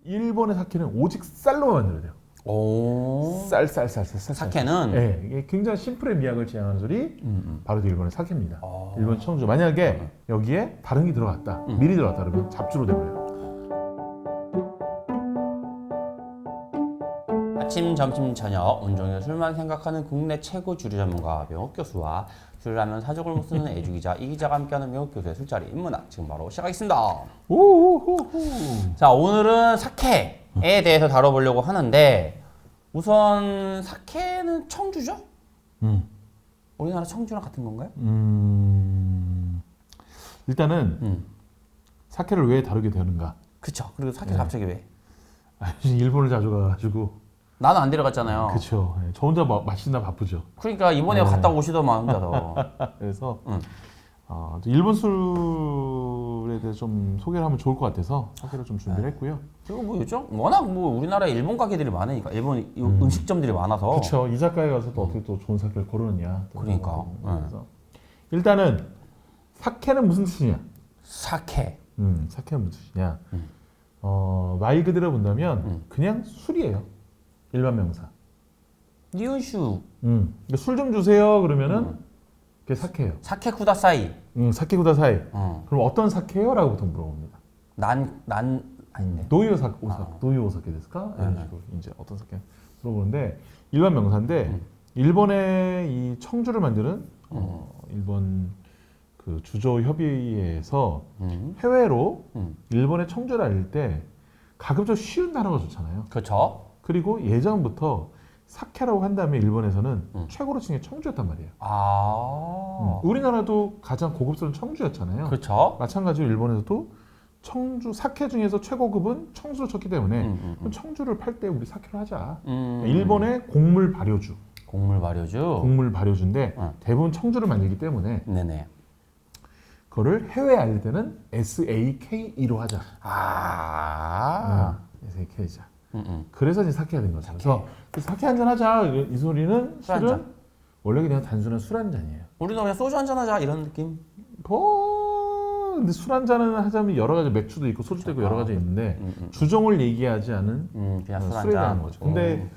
일본의 사케는 오직 쌀로만 만들어야 돼요. 오. 쌀. 사케는? 네, 이게 굉장히 심플의 미학을 지향하는 소리. 바로 일본의 사케입니다. 아. 일본 청주. 만약에 여기에 다른 게 들어갔다, 미리 들어갔다 그러면 잡주로 돼버려요. 아침, 점심, 저녁 온종일 술만 생각하는 국내 최고 주류 전문가 명옥 교수와 술라면 사족을 못 쓰는 애주 기자 이 기자가 함께하는 명옥 교수의 술자리 인문학 지금 바로 시작하겠습니다. 오호호호. 자, 오늘은 사케에 대해서 다뤄보려고 하는데 우선 사케는 청주죠? 우리나라 청주랑 같은 건가요? 일단은 사케를 왜 다루게 되는가? 그쵸. 그리고 사케 갑자기 왜? 일본을 자주 가가지고. 나는 안 데려갔잖아요. 그쵸. 저 혼자 마시나 바쁘죠. 그러니까 이번에 갔다 오시더만 혼자서. 그래서 일본 술에 대해서 좀 소개를 하면 좋을 것 같아서 사케를 좀 준비를 했고요. 그리고 뭐 요즘 워낙 뭐 우리나라에 일본 가게들이 많으니까 일본 음식점들이 많아서. 그렇죠. 이자카에 가서 또 어떻게 또 좋은 사케를 고르느냐. 그러니까. 그래서 일단은 사케는 무슨 뜻이냐? 사케. 사케는 무슨 뜻이냐? 말 그대로 본다면 그냥 술이에요. 일반 명사. 니온슈. 술 좀 주세요 그러면은 그게 사케예요. 사케 쿠다사이. 사케 구다사이. 그럼 어떤 사케요?라고 보통 물어봅니다. 난 아닌데. 도요 오사케 데스까? 이런 식으로 이제 어떤 사케 물어보는데 일반 명사인데 일본의 이 청주를 만드는 일본 그 주조 협의회에서 해외로 일본의 청주를 알릴 때 가끔 좀 쉬운 단어가 좋잖아요. 그렇죠. 그리고 예전부터 사케라고 한다면 일본에서는 최고로 치는 게 청주였단 말이에요. 우리나라도 가장 고급스러운 청주였잖아요. 그렇죠. 마찬가지로 일본에서도 청주 사케 중에서 최고급은 청주로 쳤기 때문에 그럼 청주를 팔 때 우리 사케로 하자. 일본의 곡물 발효주. 곡물 발효주. 곡물 발효주인데 대부분 청주를 만들기 때문에 네네. 그거를 해외에 알릴 때는 SAKE로 하자. SAK자. 그래서 이제 사케가 된 거죠. 그래서 사케 한잔 하자. 이 소리는 술 한 술은 잔. 원래 그냥 단순한 술 한 잔이에요. 우리도 그냥 소주 한잔 하자 이런 느낌. 근데 술 한 잔은 하자면 여러 가지 맥주도 있고 소주도 있고 여러 가지 있는데 주종을 얘기하지 않은 그냥 술 한 술에 대한 잔. 거죠. 근데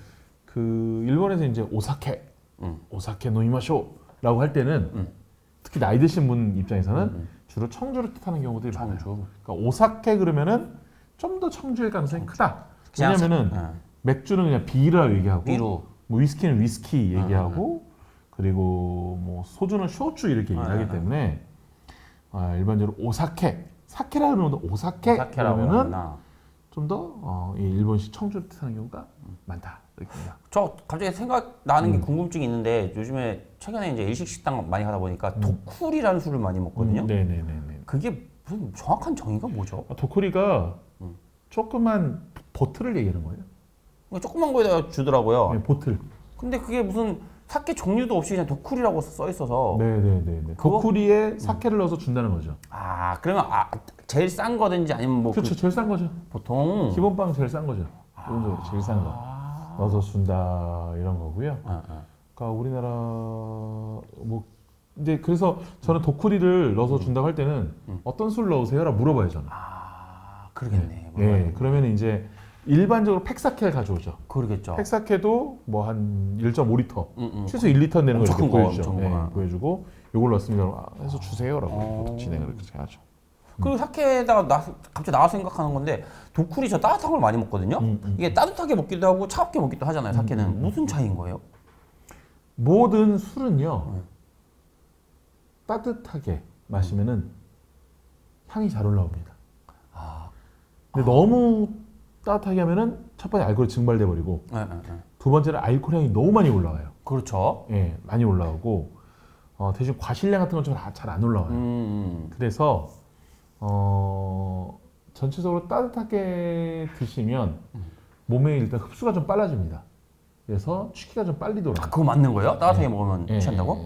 그 일본에서 이제 오사케 노이마쇼라고 할 때는 특히 나이 드신 분 입장에서는 주로 청주를 뜻하는 경우들이 많아요. 그러니까 오사케 그러면은 좀 더 청주일 가능성이 크다. 왜냐면은 맥주는 그냥 비라고 얘기하고 비루. 뭐 위스키는 위스키 얘기하고 그리고 뭐 소주는 쇼주 이렇게 얘기하기 때문에 일반적으로 오사케 사케라 그러면 오사케 그러면은 좀 더 일본식 청주를 뜻하는 경우가 많다. 이렇게입니다. 저 갑자기 생각나는 게 궁금증이 있는데 요즘에 최근에 이제 일식 식당 많이 가다 보니까 도쿠리라는 술을 많이 먹거든요. 네네네네. 그게 무슨 정확한 정의가 뭐죠? 도쿠리가 조그만 보틀을 얘기하는 거예요. 조그만 거에다가 주더라고요. 네, 보틀. 근데 그게 무슨 사케 종류도 없이 그냥 도쿠리라고 써 있어서. 네네네. 도쿠리에 사케를 넣어서 준다는 거죠. 그러면 제일 싼 거든지 아니면 뭐 그렇죠. 제일 싼 거죠. 보통 기본빵 제일 싼 거죠. 기본적으로 제일 싼 거. 넣어서 준다 이런 거고요. 그러니까 우리나라 뭐 이제 그래서 저는 도쿠리를 넣어서 준다고 할 때는 어떤 술 넣으세요라 물어봐요 저는. 그러겠네. 예. 그러면 이제 일반적으로 팩사케를 가져오죠. 그러겠죠. 팩사케도 뭐 한 1.5리터, 최소 1리터 내는 걸 이렇게 보여주죠. 보여주고 이걸 넣습니다. 해서 주세요라고 진행을 그렇게 하죠. 그리고 사케에다가 갑자기 나와서 생각하는 건데 도쿠리 저 따뜻한 걸 많이 먹거든요. 이게 따뜻하게 먹기도 하고 차갑게 먹기도 하잖아요. 사케는 무슨 차이인 거예요? 모든 술은요 따뜻하게 마시면은 향이 잘 올라옵니다. 근데 너무 따뜻하게 하면은 첫 번째 알코올이 증발돼 버리고 두 번째는 알코올 향이 너무 많이 올라와요. 그렇죠. 예, 많이 올라오고 대신 과실량 같은 건 좀 잘 안 올라와요. 그래서 전체적으로 따뜻하게 드시면 몸에 일단 흡수가 좀 빨라집니다. 그래서 취기가 좀 빨리 돌아요. 그거 맞는 거예요? 따뜻하게 먹으면 취한다고?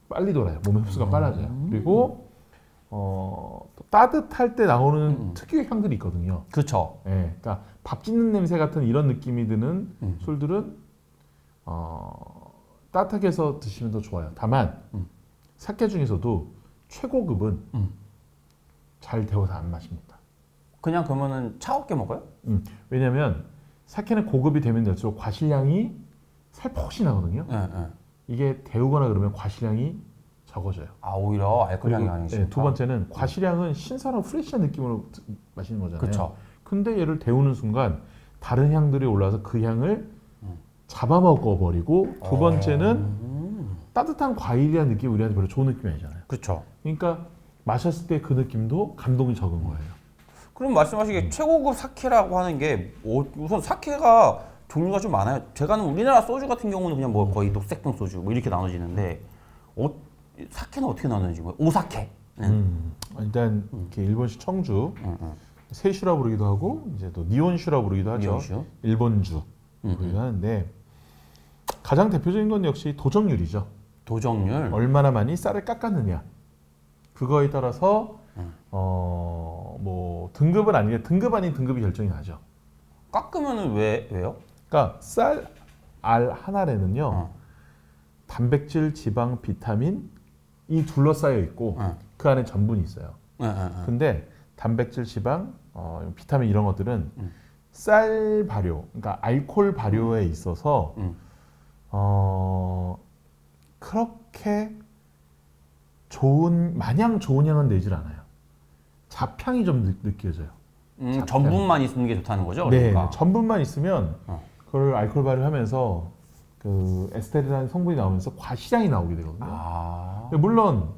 빨리 돌아요. 몸의 흡수가 빨라져요. 그리고 또 따뜻할 때 나오는 특유의 향들이 있거든요. 그렇죠. 그러니까 밥 짓는 냄새 같은 이런 느낌이 드는 술들은 따뜻하게 해서 드시면 더 좋아요. 다만 사케 중에서도 최고급은 잘 데워서 안 마십니다. 그냥 그러면은 차갑게 먹어요? 왜냐면 사케는 고급이 되면 될수록 과실량이 살포시 나거든요. 네, 네. 이게 데우거나 그러면 과실량이 적어져요. 아 오히려 알코올량이 그리고 강해지니까. 두 번째는 과실량은 신선하고 프레시한 느낌으로 마시는 거잖아요. 그렇죠. 근데 얘를 데우는 순간 다른 향들이 올라와서 그 향을 잡아먹어 버리고 두 번째는 따뜻한 과일이라는 느낌이 우리한테 별로 좋은 느낌이 아니잖아요. 그렇죠. 그러니까 마셨을 때 그 느낌도 감동이 적은 거예요. 그럼 말씀하시기에 최고급 사케라고 하는 게 우선 사케가 종류가 좀 많아요. 제가 아는 우리나라 소주 같은 경우는 그냥 뭐 거의 녹색병 소주 뭐 이렇게 나눠지는데 사케는 어떻게 나누는지 뭐 오사케. 일단 이렇게 일본식 청주, 세슈라 부르기도 하고 이제 또 니온슈라 부르기도 하죠. 니온슈. 일본주 부르기도 하는데 가장 대표적인 건 역시 도정률이죠. 도정률. 얼마나 많이 쌀을 깎았느냐. 그거에 따라서 뭐 등급은 아니게 등급 아닌 등급이 결정이 나죠. 깎으면은 왜요? 그러니까 쌀 알 한 알에는요 단백질, 지방, 비타민 이 둘러싸여 있고 그 안에 전분이 있어요. 근데 단백질, 지방, 비타민 이런 것들은 쌀 발효, 그러니까 알코올 발효에 있어서 그렇게 마냥 좋은 향은 내질 않아요. 잡향이 좀 느껴져요. 전분만 있는 게 좋다는 거죠? 네, 그러니까. 전분만 있으면 그걸 알코올 발효하면서 그 에스테르라는 성분이 나오면서 과시량이 나오게 되거든요. 물론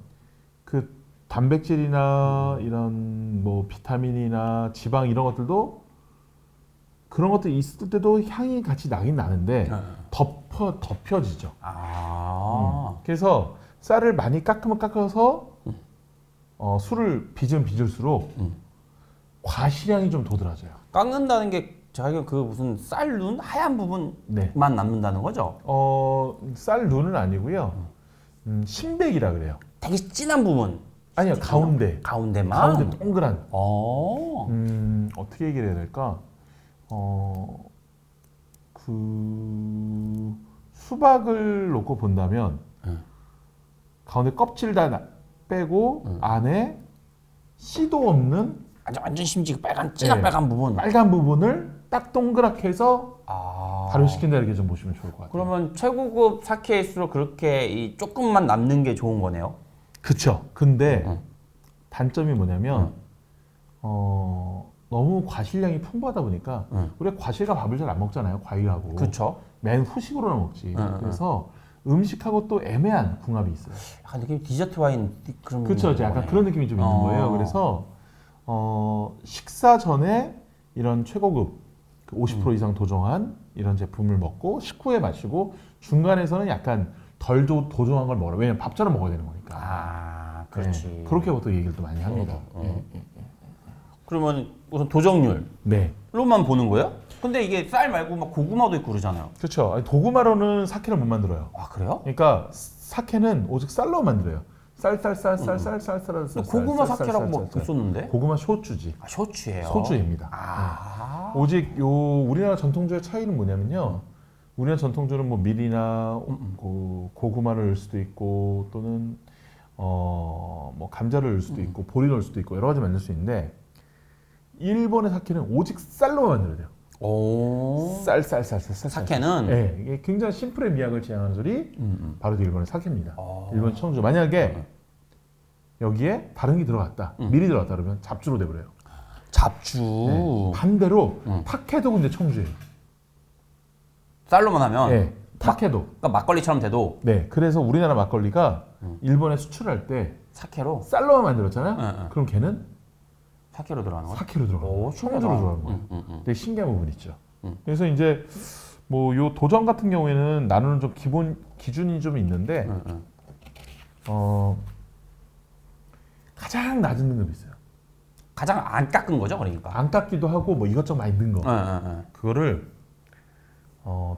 그 단백질이나 이런 뭐 비타민이나 지방 이런 것들도 그런 것들이 있을 때도 향이 같이 나긴 나는데 덮여지죠. 그래서 쌀을 많이 깎으면 깎아서 술을 빚으면 빚을수록 과시량이 좀 도드라져요. 깎는다는 게 자기가 그 무슨 쌀눈 하얀 부분만 네. 남는다는 거죠? 쌀 눈은 아니고요. 신백이라 그래요. 되게 진한 부분. 아니요, 가운데. 가운데만. 가운데 동그란. 어. 어떻게 얘기를 해야 될까? 그 수박을 놓고 본다면 가운데 껍질 다 빼고 안에 씨도 없는 완전 심지가 진한 네. 빨간 부분. 빨간 부분을 딱 동그랗게 해서 발효시킨다 이렇게 좀 보시면 좋을 것 같아요. 그러면 최고급 사케일수록 그렇게 이 조금만 남는 게 좋은 거네요? 그쵸. 근데 단점이 뭐냐면 너무 과실량이 풍부하다 보니까 우리가 과실과 밥을 잘 안 먹잖아요. 과일하고. 그렇죠. 맨 후식으로만 먹지. 그래서 음식하고 또 애매한 궁합이 있어요. 약간 느낌 디저트 와인 그런 그렇죠. 약간 거네. 그런 느낌이 좀 있는 거예요. 그래서 식사 전에 이런 최고급 50% 이상 도정한 이런 제품을 먹고 식후에 마시고 중간에서는 약간 덜 도정한 걸 먹어요. 왜냐면 밥처럼 먹어야 되는 거니까. 그렇지. 네, 그렇게부터 얘기를 또 많이 합니다. 그러면 우선 도정률로만 네. 보는 거예요? 근데 이게 쌀 말고 막 고구마도 있고 그러잖아요. 그렇죠. 아니, 도구마로는 사케를 못 만들어요. 아 그래요? 그러니까 사케는 오직 쌀로 만들어요. 쌀. 고구마 사케라고 뭐 있었는데? 고구마 쇼주지. 쇼츠예요. 소주입니다. 네. 오직 요 우리나라 전통주의 차이는 뭐냐면요. 우리나라 전통주는 뭐 밀이나 고구마를 넣을 수도 있고 또는 뭐 감자를 넣을 수도 있고 보리 넣을 수도 있고 여러 가지 만들 수 있는데 일본의 사케는 오직 쌀로 만들어야 돼요. 오. 쌀. 사케는 네, 이게 굉장히 심플의 미학을 지향하는 소리 바로 일본의 사케입니다. 일본 청주. 만약에 여기에 다른 게 들어갔다, 밀이 들어갔다 그러면 잡주로 돼버려요. 잡주. 네. 반대로 타케도 근데 청주예요. 쌀로만 하면 네, 타케도. 그러니까 막걸리처럼 돼도 네, 그래서 우리나라 막걸리가 일본에 수출할 때 사케로 쌀로만 만들었잖아요. 네. 그럼 걔는 사케로 들어가는 거야? 사케로 들어가는 거예요. 청주로 들어가는 거예요. 되게 신기한 부분 있죠. 그래서 이제 뭐 요 도정 같은 경우에는 나누는 좀 기준이 좀 있는데 가장 낮은 등급이 있어요. 가장 안 깎은 거죠, 그러니까. 안 깎기도 하고 뭐 이것저것 많이 넣은 거. 그거를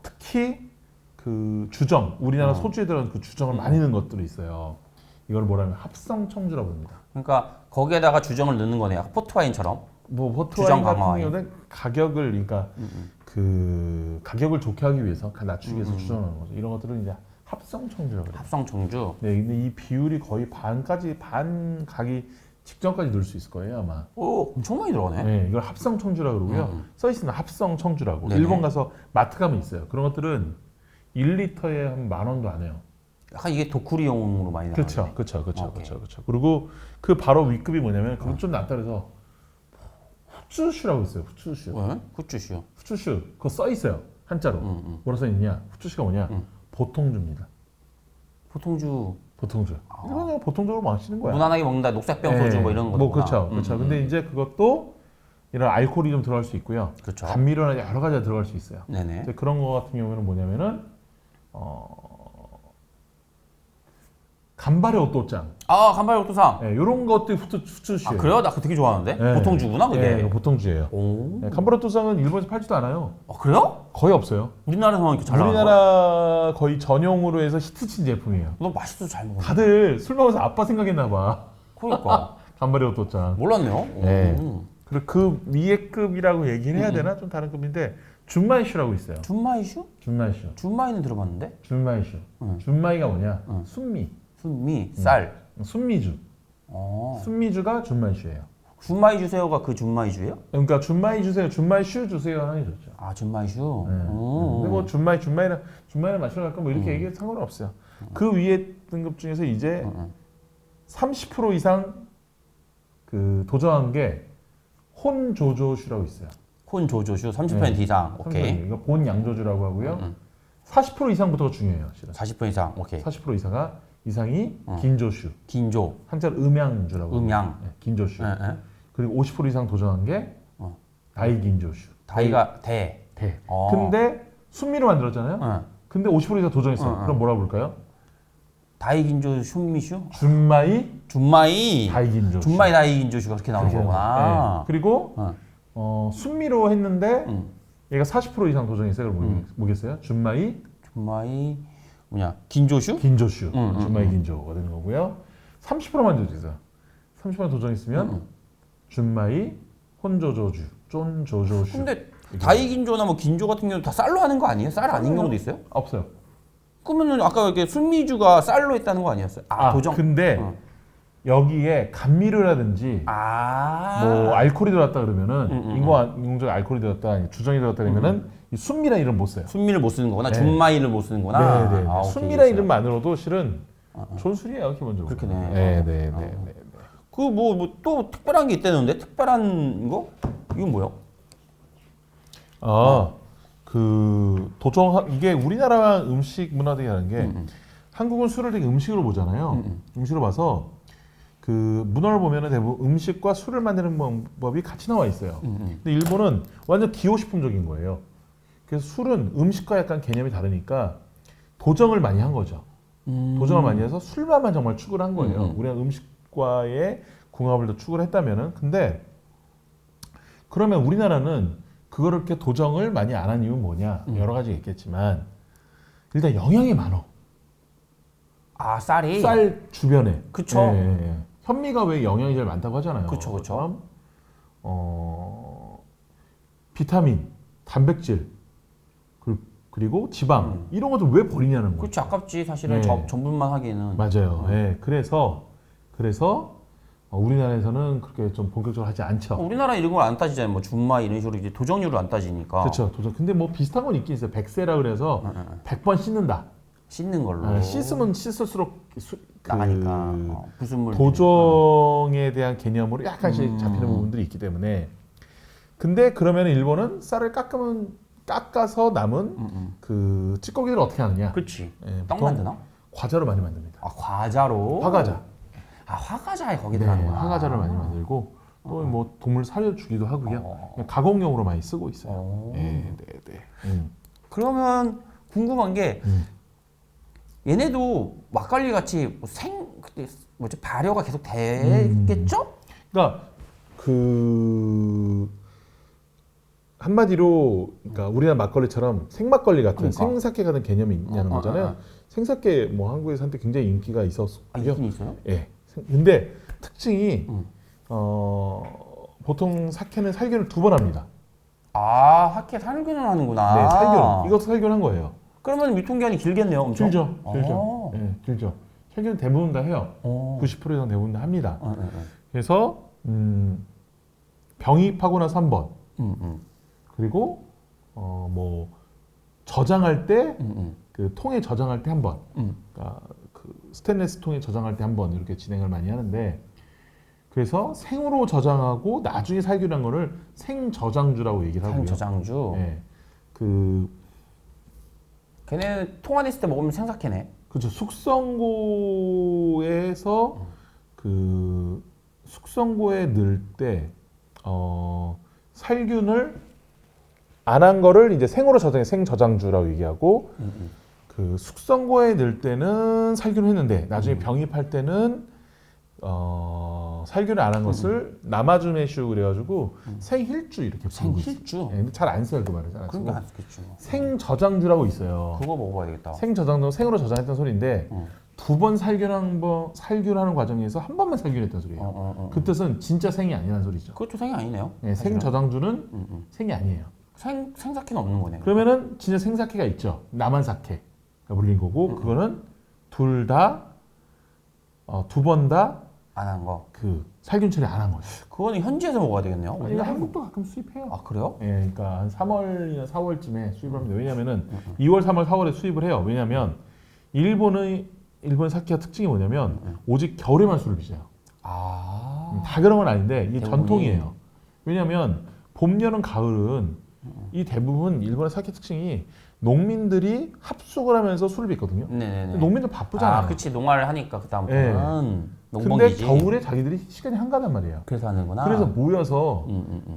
특히 그 주정, 우리나라 소주에 들어간 그 주정을 많이 넣은 것들이 있어요. 이걸 뭐라면 합성 청주라고 합니다. 그러니까 거기에다가 주정을 넣는 거네요. 포트와인처럼. 뭐 주정 포트와인 같은 강화와인. 경우는 가격을 그러니까 그 가격을 좋게 하기 위해서 낮추기 위해서 주정하는 거죠. 이런 것들은 이제 합성 청주라고 그래요. 합성 청주. 네, 근데 이 비율이 거의 반 가기 직전까지 넣을 수 있을 거예요 아마. 오, 엄청 많이 들어가네. 네, 이걸 합성 청주라고 그러고요. 써 있습니다. 합성 청주라고. 네네. 일본 가서 마트 가면 있어요. 그런 것들은 1리터에 한 10,000원도 안 해요. 약간 이게 도쿠리용으로 많이 나가네. 그렇죠, 그렇죠, 그렇죠, 오케이. 그렇죠, 그렇죠. 그리고 그 바로 윗급이 뭐냐면 그건 좀 낫다 그래서 후추슈라고 있어요. 후추슈. 왜? 후추슈. 후추슈. 그거 써 있어요. 한자로. 뭐라 써 있냐? 후추슈가 뭐냐? 보통주입니다. 보통주 보통주. 이건 그냥 보통주로 마시는 거야. 무난하게 먹는다. 녹색병 네. 소주 뭐 이런 거. 뭐 그렇죠, 그렇죠. 근데 이제 그것도 이런 알코올이 좀 들어갈 수 있고요. 그렇죠. 감미료나 여러 가지가 들어갈 수 있어요. 네네. 이제 그런 거 같은 경우에는 뭐냐면은 간발의 오또짱. 아, 간발 옥토상. 네, 이런 것들이 후추슈예요. 아, 그래요? 나 그거 되게 좋아하는데. 네. 보통주구나 그게. 네, 이거 보통주예요. 오. 네, 간발의 오또짱은 일본에서 팔지도 않아요. 아, 그래요? 거의 없어요. 우리나라에서만 이렇게 잘 나가는 거야? 우리나라 거의 전용으로 해서 히트친 제품이에요. 너 맛있어 잘 먹어. 다들 술 먹어서 아빠 생각했나 봐. 그러니까. 간발의 오또짱. 몰랐네요. 네. 오. 그리고 그 위에 급이라고 얘기를 해야 되나? 좀 다른 급인데 준마이슈라고 있어요. 준마이슈? 준마이슈. 준마이는 들어봤는데. 준마이슈. 준마이가 뭐냐? 순미. 순미, 쌀. 순미주. 어. 순미주가 준마이슈예요. 준마이 주세요가 그 준마이주예요? 그러니까 준마이 주세요, 준마이슈 주세요 하는 게 좋죠. 아, 준마이슈. 네. 근데 뭐 준마이는 마시러 갈까 뭐 이렇게 얘기해도 상관은 없어요. 그 위에 등급 중에서 이제 30% 이상 그 도전한 게 혼조조슈라고 있어요. 콘조조슈 30% 이상. 오케이. 이거 본 양조주라고 하고요. 40% 이상부터가 중요해요, 실은. 40% 이상. 오케이. 40% 이상이 긴조슈. 긴조. 한자로 음양주라고. 음양. 네, 긴조슈. 예, 예. 그리고 50% 이상 도전한 게 다이긴조슈. 다이가 대. 대. 어. 근데 순미로 만들었잖아요. 예. 근데 50% 이상 도전했어요. 그럼 뭐라고 볼까요? 다이긴조 슌미슈? 준마이 준마이. 다이긴조슈. 준마이 다이긴조슈가 그렇게 나오는 그렇게 거구나. 네. 그리고 순미로 했는데 얘가 40% 이상 도전했어요. 그럼 뭐겠어요? 준마이 준마이 뭐냐? 긴조슈? 긴조슈. 준마이 긴조가 되는 거고요. 30%만 도전했어요. 30% 도전했으면 준마이 혼조조주, 쫀조조슈. 근데 다이긴조나 뭐 긴조 같은 경우는 다 쌀로 하는 거 아니에요? 쌀 아닌 경우도 있어요? 없어요. 그러면은 아까 이렇게 순미주가 쌀로 했다는 거 아니었어요? 도정. 근데 여기에 감미료라든지 아. 뭐 알코올이 들어갔다 그러면은 인공적 알코올이 들어갔다, 주정이 들어갔다 그러면은 이 순미란 이름 못 써요. 순미를 못 쓰는 거구나. 네. 준마이를 못 쓰는 거구나. 네네. 아, 오케이, 순미란 알겠어요. 이름만으로도 실은 좋은 술이에요, 기본적으로. 그렇게네. 네네네. 그 뭐 또 특별한 게 있다는데 특별한 거? 이건 뭐야? 그 도정 이게 우리나라 음식 문화들이 하는 게 한국은 술을 되게 음식으로 보잖아요. 음식으로 봐서 그 문화를 보면은 대부분 음식과 술을 만드는 방법이 같이 나와 있어요. 근데 일본은 완전 기호식품적인 거예요. 그래서 술은 음식과 약간 개념이 다르니까 도정을 많이 한 거죠. 도정을 많이 해서 술만만 정말 추구를 한 거예요. 우리가 음식과의 궁합을 더 추구를 했다면은 근데 그러면 우리나라는 그거를 이렇게 도정을 많이 안 한 이유는 뭐냐? 여러 가지가 있겠지만 일단 영양이 많어. 아, 쌀이. 쌀 주변에. 그쵸. 예. 현미가 왜 영양이 제일 많다고 하잖아요. 그쵸, 그쵸. 그럼, 비타민, 단백질, 그리고 지방 이런 것들 왜 버리냐는 거예요. 그렇지 아깝지 사실은 네. 전분만 하기에는. 맞아요. 예. 그래서 우리나라에서는 그렇게 좀 본격적으로 하지 않죠. 우리나라 이런 걸 안 따지잖아요. 뭐 준마 이런 식으로 이제 도정류를 안 따지니까. 그렇죠. 도전. 근데 뭐 비슷한 건 있긴 있어요. 백세라 그래서 100번 씻는다. 씻는 걸로. 씻으면 씻을수록 나가니까 불순물. 도정에 대한 개념으로 약간씩 잡히는 부분들이 있기 때문에. 근데 그러면 일본은 쌀을 깎아서 남은 그 찌꺼기를 어떻게 하느냐? 그렇지. 예, 떡 보통 만드나? 과자로 많이 만듭니다. 아 화자로. 화과자. 아 화과자에 거기 네, 들어가는구나. 화과자를 많이 만들고 또 뭐 동물 사료 주기도 하고요. 그냥 가공용으로 많이 쓰고 있어요. 네. 그러면 궁금한 게 얘네도 막걸리 같이 그때 뭐지 발효가 계속 되겠죠? 그러니까 그 한마디로 그러니까 우리나라 막걸리처럼 생막걸리 같은 그러니까. 생사케 같은 개념이 있냐는 거잖아요. 생사케 뭐 한국에서 한때 굉장히 인기가 있었고요. 아, 있긴 있어요? 예. 근데 특징이 보통 사케는 살균을 2번 합니다. 아 학회 살균을 하는구나. 네, 살균. 이것도 살균한 거예요. 그러면 유통기한이 길겠네요, 엄청. 길죠. 아. 예, 길죠. 살균 대부분 다 해요. 90% 이상 대부분 다 합니다. 그래서 병입하고 나서 한 번. 그리고 뭐 저장할 때 그 통에 저장할 때 한 번. 그러니까 그 스테인리스 통에 저장할 때 한 번 이렇게 진행을 많이 하는데 그래서 생으로 저장하고 나중에 살균한 거를 생저장주라고 얘기를 하고요. 생저장주. 네. 그 걔네는 통 안에 있을 때 먹으면 생사케네. 그렇죠. 숙성고에서 그 숙성고에 넣을 때 살균을 안 한 거를 이제 생으로 저장해 생저장주라고 얘기하고 그 숙성고에 넣을 때는 살균을 했는데 나중에 병입할 때는 살균을 안 한 것을 남아주네슈 그래가지고 생힐주 이렇게 부르고 있어요. 생힐주? 네, 잘 안 써요 그 말을 잘 안 그런 쓰고 게 안 쓰겠죠. 생저장주라고 있어요. 그거 먹어봐야겠다. 생저장도 생으로 저장했던 소리인데 두 번 살균하는 과정에서 한 번만 살균했던 소리예요. 그 뜻은 진짜 생이 아니라는 소리죠. 그것도 생이 아니네요. 네, 생저장주는 생이 아니에요. 생사케는 없는 거네. 그러면은 진짜 생사케가 있죠. 남한사케가 불린 거고 그거는 둘 다 두 번 다 안 한 거. 그 살균 처리 안 한 거죠. 그거는 현지에서 먹어야 되겠네요. 이거 우리나라 한국도 가끔 수입해요. 아 그래요? 예, 그러니까 한 3월이나 4월쯤에 수입을 합니다. 왜냐면은 2월, 3월, 4월에 수입을 해요. 왜냐면 일본 사케가 특징이 뭐냐면 오직 겨울에만 술을 빚어요. 다 그런 건 아닌데 이게 대부분이. 전통이에요. 왜냐면 봄, 여름, 가을은 이 대부분 일본의 사케 특징이 농민들이 합숙을 하면서 술을 빚거든요. 네네네. 농민들 바쁘잖아요. 아, 그치 농활을 하니까 그 다음부터는 근데 농번기지. 겨울에 자기들이 시간이 한가단 말이에요. 그래서 하는구나. 그래서 모여서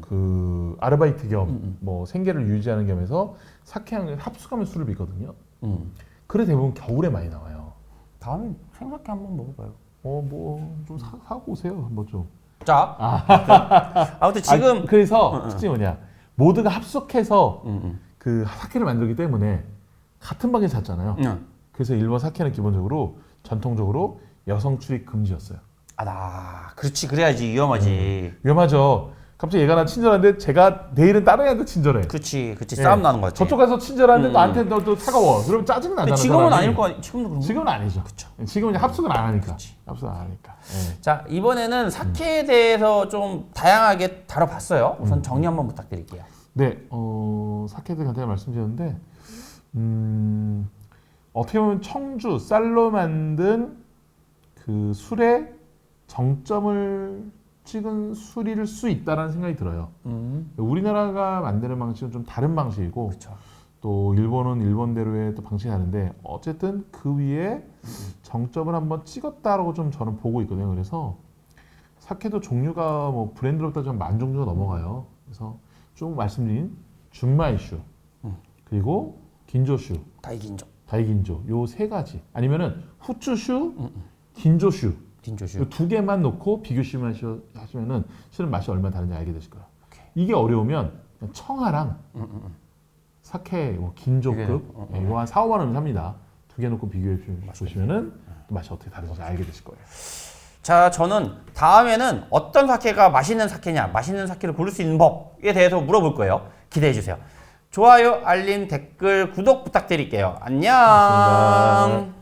그 아르바이트 겸 뭐 생계를 유지하는 겸해서 사케랑 합숙하면서 술을 빚거든요. 그래 대부분 겨울에 많이 나와요. 다음에 생사케 한번 먹어봐요. 뭐 좀 사고 오세요. 한번 좀. 자, 아무튼 지금 그래서 특징이 뭐냐? 모두가 합숙해서 그 사케를 만들기 때문에 같은 방에 잤잖아요. 그래서 일본 사케는 기본적으로 전통적으로 여성 출입 금지였어요. 그렇지 그래야지 위험하지. 위험하죠. 갑자기 얘가 나 친절한데 제가 내일은 다른 애한테 친절해. 그렇지 예. 싸움 나는 거지. 저쪽 가서 친절한데 나한테 또 차가워. 그러면 짜증 나잖아. 근데 지금은 사람이. 아닐 거 아니. 지금도 그런 거. 지금은 아니죠. 그쵸. 지금은 이제 합숙을 안 하니까. 합숙을 안 하니까. 예. 자 이번에는 사케에 대해서 좀 다양하게 다뤄봤어요. 우선 정리 한번 부탁드릴게요. 네, 사케들 간단히 말씀드렸는데 어떻게 보면 청주 쌀로 만든 그 술의 정점을 찍은 술일 수 있다라는 생각이 들어요. 우리나라가 만드는 방식은 좀 다른 방식이고 그렇죠. 또 일본은 일본대로의 또 방식이 다른데 어쨌든 그 위에 정점을 한번 찍었다라고 좀 저는 보고 있거든요. 그래서 사케도 종류가 뭐 브랜드로 따지면 10,000종류가 넘어가요. 그래서 좀 말씀드린 준마이슈 그리고 긴조슈, 다이긴조 요 세 가지 아니면은 후추슈, 긴조슈 딘조슈. 이 두 개만 놓고 비교시만 하시면은 실은 맛이 얼마나 다른지 알게 되실 거예요. 이게 어려우면 그냥 청아랑 사케 뭐 긴조급 이거 한 4, 5만 원 삽니다. 두 개 놓고 비교해 보시면은 또 맛이 어떻게 다른지 알게 되실 거예요. 자, 저는 다음에는 어떤 사케가 맛있는 사케냐, 맛있는 사케를 고를 수 있는 법에 대해서 물어볼 거예요. 기대해 주세요. 좋아요, 알림, 댓글, 구독 부탁드릴게요. 안녕. 고맙습니다.